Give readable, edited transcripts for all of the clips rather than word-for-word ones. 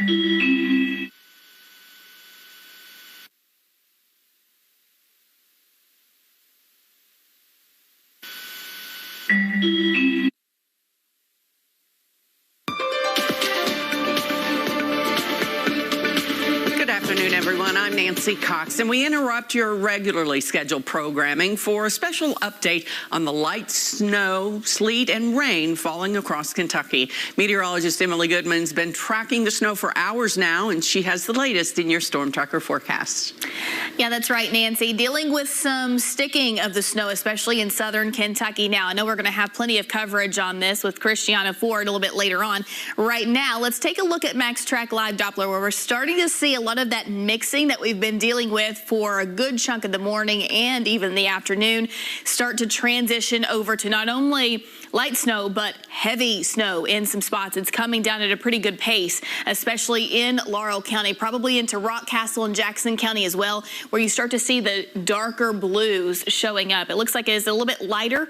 Good afternoon, everyone. I'm Nancy Cox, and we interrupt your regularly scheduled programming for a special update on the light snow, sleet, and rain falling across Kentucky. Meteorologist Emily Goodman's been tracking the snow for hours now, and she has the latest in your Storm Tracker forecast. Yeah, that's right, Nancy. Dealing with some sticking of the snow, especially in southern Kentucky now. I know we're going to have plenty of coverage on this with Christiana Ford a little bit later on. Right now, let's take a look at Max Track Live Doppler, where we're starting to see a lot of that mixing that we've been dealing with for a good chunk of the morning and even the afternoon start to transition over to not only light snow, but heavy snow in some spots. It's coming down at a pretty good pace, especially in Laurel County, probably into Rockcastle and Jackson County as well, where you start to see the darker blues showing up. It looks like it's a little bit lighter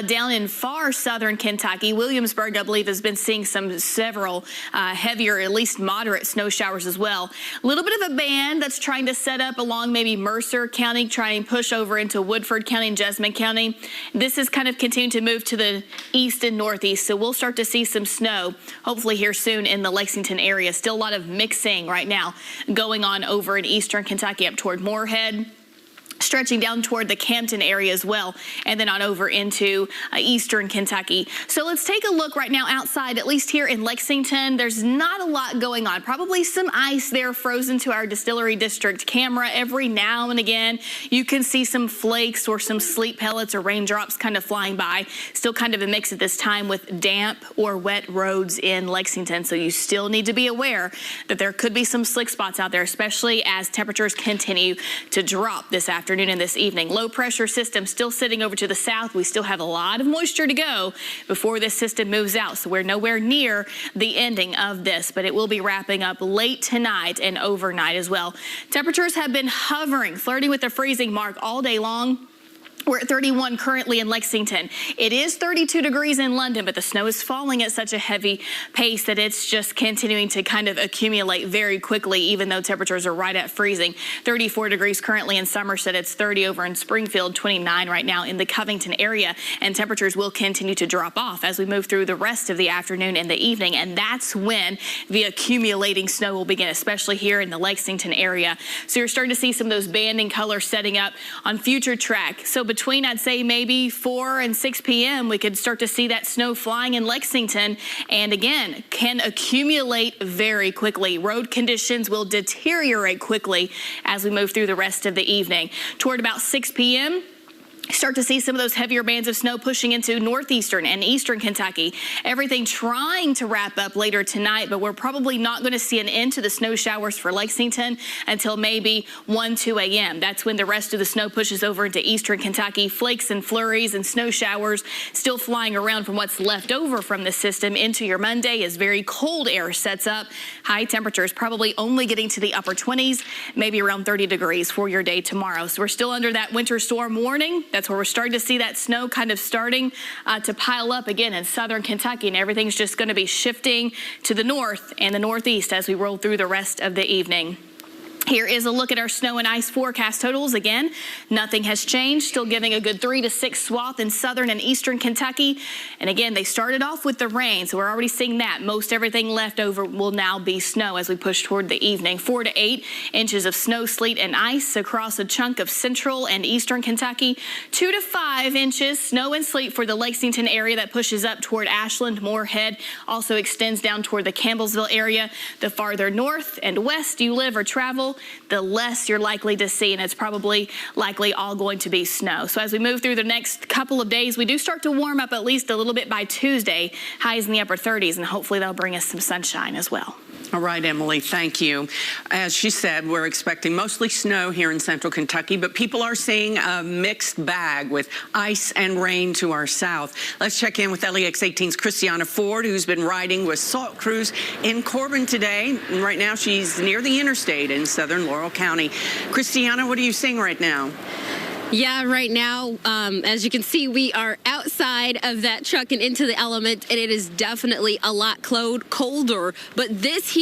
down in far southern Kentucky. Williamsburg, I believe, has been seeing several heavier, at least moderate snow showers as well. A little bit of a band that's trying to set up along maybe Mercer County, trying to push over into Woodford County and Jessamine County. This is kind of continuing to move to the east and northeast, so we'll start to see some snow hopefully here soon in the Lexington area. Still a lot of mixing right now going on over in eastern Kentucky up toward Moorhead, stretching down toward the Campton area as well, and then on over into eastern Kentucky. So let's take a look right now outside, at least here in Lexington. There's not a lot going on. Probably some ice there frozen to our Distillery District camera. Every now and again, you can see some flakes or some sleet pellets or raindrops kind of flying by. Still kind of a mix at this time with damp or wet roads in Lexington. So you still need to be aware that there could be some slick spots out there, especially as temperatures continue to drop this afternoon and this evening. Low pressure system still sitting over to the south. We still have a lot of moisture to go before this system moves out, so we're nowhere near the ending of this, but it will be wrapping up late tonight and overnight as well. Temperatures have been hovering, flirting with the freezing mark all day long. We're at 31 currently in Lexington. It is 32 degrees in London, but the snow is falling at such a heavy pace that it's just continuing to kind of accumulate very quickly, even though temperatures are right at freezing. 34 degrees currently in Somerset. It's 30 over in Springfield, 29 right now in the Covington area, and temperatures will continue to drop off as we move through the rest of the afternoon and the evening, and that's when the accumulating snow will begin, especially here in the Lexington area. So you're starting to see some of those banding colors setting up on future track. So between, I'd say, maybe 4 and 6 p.m., we could start to see that snow flying in Lexington, and again, can accumulate very quickly. Road conditions will deteriorate quickly as we move through the rest of the evening. Toward about 6 p.m., start to see some of those heavier bands of snow pushing into northeastern and eastern Kentucky. Everything trying to wrap up later tonight, but we're probably not going to see an end to the snow showers for Lexington until maybe 1, 2 a.m. That's when the rest of the snow pushes over into eastern Kentucky. Flakes and flurries and snow showers still flying around from what's left over from the system into your Monday as very cold air sets up. High temperatures probably only getting to the upper 20s, maybe around 30 degrees for your day tomorrow. So we're still under that winter storm warning. That's where we're starting to see that snow kind of starting to pile up again in southern Kentucky, and everything's just going to be shifting to the north and the northeast as we roll through the rest of the evening. Here is a look at our snow and ice forecast totals. Again, nothing has changed, still giving a good 3 to 6 swath in southern and eastern Kentucky. And again, they started off with the rain, so we're already seeing that. Most everything left over will now be snow as we push toward the evening. 4 to 8 inches of snow, sleet, and ice across a chunk of central and eastern Kentucky. 2 to 5 inches snow and sleet for the Lexington area that pushes up toward Ashland, Moorhead, also extends down toward the Campbellsville area. The farther north and west you live or travel, the less you're likely to see, and it's probably likely all going to be snow. So as we move through the next couple of days, we do start to warm up at least a little bit by Tuesday, highs in the upper 30s, and hopefully that'll bring us some sunshine as well. All right, Emily, thank you. As she said, we're expecting mostly snow here in central Kentucky, but people are seeing a mixed bag with ice and rain to our south. Let's check in with LEX 18's Christiana Ford, who's been riding with salt crews in Corbin today. And right now, she's near the interstate in southern Laurel County. Christiana, what are you seeing right now? Yeah, right now, as you can see, we are outside of that truck and into the element, and it is definitely a lot colder. But this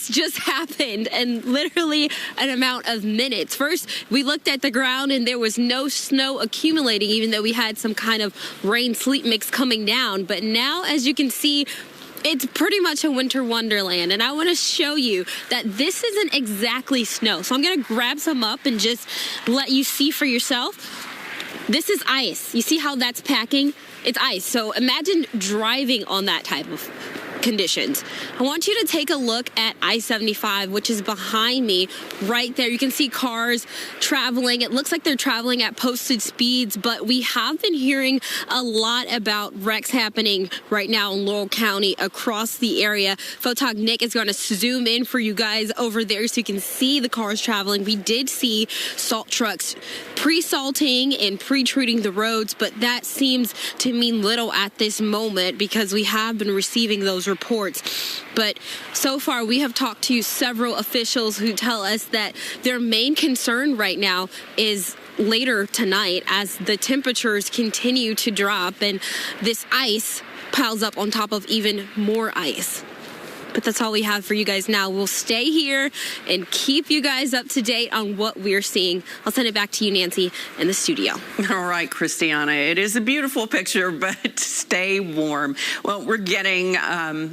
just happened in literally an amount of minutes. First, we looked at the ground and there was no snow accumulating, even though we had some kind of rain sleet mix coming down. But now, as you can see, it's pretty much a winter wonderland, and I want to show you that this isn't exactly snow. So I'm going to grab some up and just let you see for yourself. This is ice. You see how that's packing? It's ice. So imagine driving on that type of conditions. I want you to take a look at I-75, which is behind me right there. You can see cars traveling. It looks like they're traveling at posted speeds, but we have been hearing a lot about wrecks happening right now in Laurel County across the area. Photog Nick is going to zoom in for you guys over there so you can see the cars traveling. We did see salt trucks pre-salting and pre-treating the roads, but that seems to mean little at this moment because we have been receiving those reports. But so far, we have talked to several officials who tell us that their main concern right now is later tonight as the temperatures continue to drop and this ice piles up on top of even more ice. But that's all we have for you guys now. We'll stay here and keep you guys up to date on what we're seeing. I'll send it back to you, Nancy, in the studio. All right, Christiana, it is a beautiful picture, but stay warm. Well, we're getting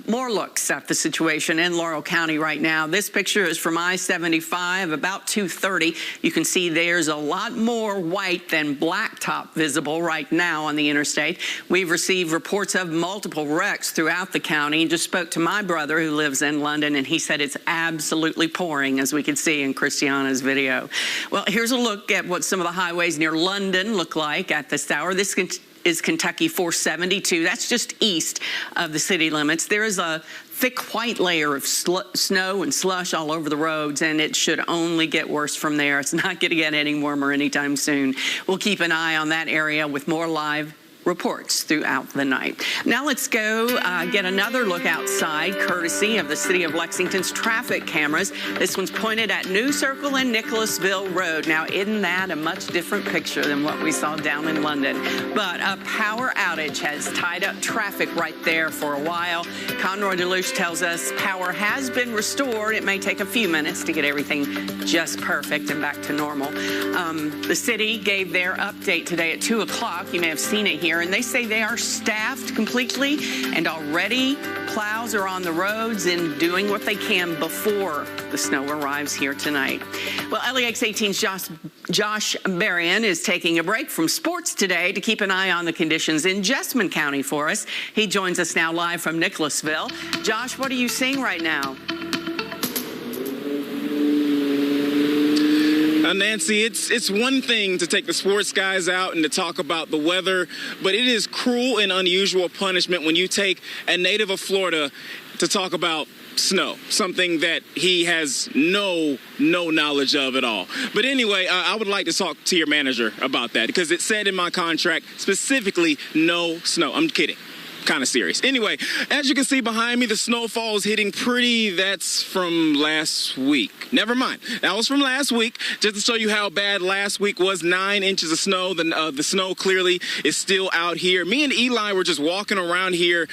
more looks at the situation in Laurel County right now. This picture is from I-75, about 2:30. You can see there's a lot more white than blacktop visible right now on the interstate. We've received reports of multiple wrecks throughout the county. Just spoke to my brother who lives in London, and he said it's absolutely pouring, as we could see in Christiana's video. Well, here's a look at what some of the highways near London look like at this hour. This is Kentucky 472. That's just east of the city limits. There is a thick white layer of snow and slush all over the roads, and it should only get worse from there. It's not going to get any warmer anytime soon. We'll keep an eye on that area with more live reports throughout the night. Now let's go get another look outside, courtesy of the City of Lexington's traffic cameras. This one's pointed at New Circle and Nicholasville Road. Now, isn't that a much different picture than what we saw down in London? But a power outage has tied up traffic right there for a while. Conroy Deluche tells us power has been restored. It may take a few minutes to get everything just perfect and back to normal. The city gave their update today at 2 o'clock. You may have seen it here. And they say they are staffed completely, and already plows are on the roads and doing what they can before the snow arrives here tonight. Well, LEX 18's Josh Berrien is taking a break from sports today to keep an eye on the conditions in Jessamine County for us. He joins us now live from Nicholasville. Josh, what are you seeing right now? Nancy, it's one thing to take the sports guys out and to talk about the weather, but it is cruel and unusual punishment when you take a native of Florida to talk about snow, something that he has no knowledge of at all. But anyway, I would like to talk to your manager about that because it said in my contract specifically no snow. I'm kidding. Kind of serious. Anyway, as you can see behind me, the snowfall is hitting pretty. That's from last week. Never mind. That was from last week. Just to show you how bad last week was, 9 inches of snow. The snow clearly is still out here. Me and Eli were just walking around here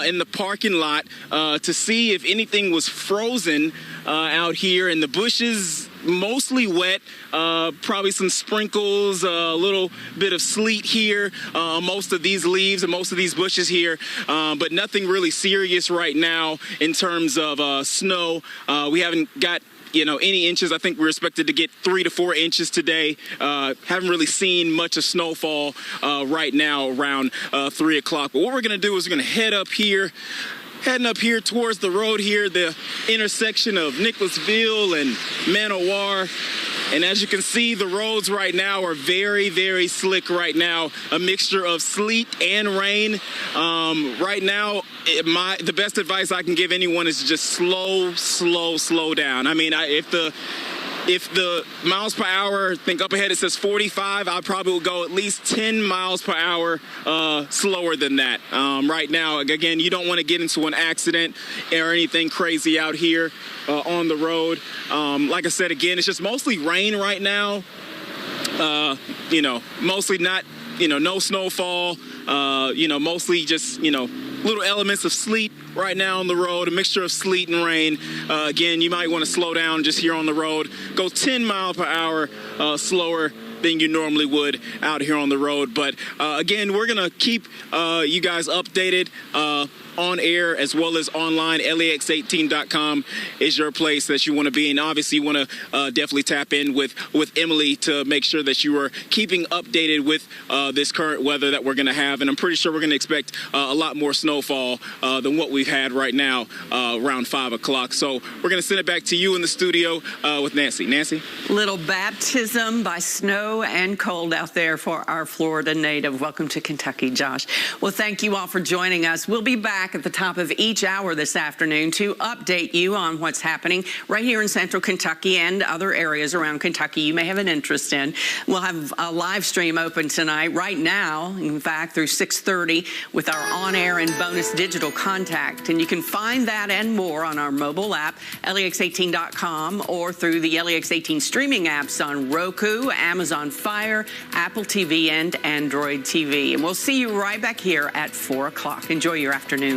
in the parking lot to see if anything was frozen out here, and the bushes mostly wet, probably some sprinkles, a little bit of sleet here, most of these leaves and most of these bushes here, but nothing really serious right now in terms of snow. We haven't got any inches. I think we're expected to get 3 to 4 inches today. Haven't really seen much of snowfall right now around 3 o'clock. But what we're going to do is we're going to heading up here towards the road here, the intersection of Nicholasville and Manowar. And as you can see, the roads right now are very, very slick right now, a mixture of sleet and rain. Right now, the best advice I can give anyone is just slow down. I mean, if the miles per hour, I think up ahead it says 45, I probably will go at least 10 miles per hour slower than that. Right now, again, you don't want to get into an accident or anything crazy out here on the road. Like I said, again, it's just mostly rain right now. Mostly not, no snowfall, mostly just, little elements of sleet right now on the road, a mixture of sleet and rain. Again, you might want to slow down just here on the road. Go 10 miles per hour slower than you normally would out here on the road. But again, we're going to keep you guys updated on air as well as online. LEX18.com is your place that you want to be. And obviously you want to definitely tap in with Emily to make sure that you are keeping updated with this current weather that we're going to have. And I'm pretty sure we're going to expect a lot more snowfall than what we've had right now around 5 o'clock. So we're going to send it back to you in the studio with Nancy. Nancy? Little baptism by snow and cold out there for our Florida native. Welcome to Kentucky, Josh. Well, thank you all for joining us. We'll be back at the top of each hour this afternoon to update you on what's happening right here in central Kentucky and other areas around Kentucky you may have an interest in. We'll have a live stream open tonight, right now, in fact, through 6:30 with our on-air and bonus digital contact. And you can find that and more on our mobile app, LEX18.com, or through the LEX18 streaming apps on Roku, Amazon Fire, Apple TV, and Android TV. And we'll see you right back here at 4 o'clock. Enjoy your afternoon.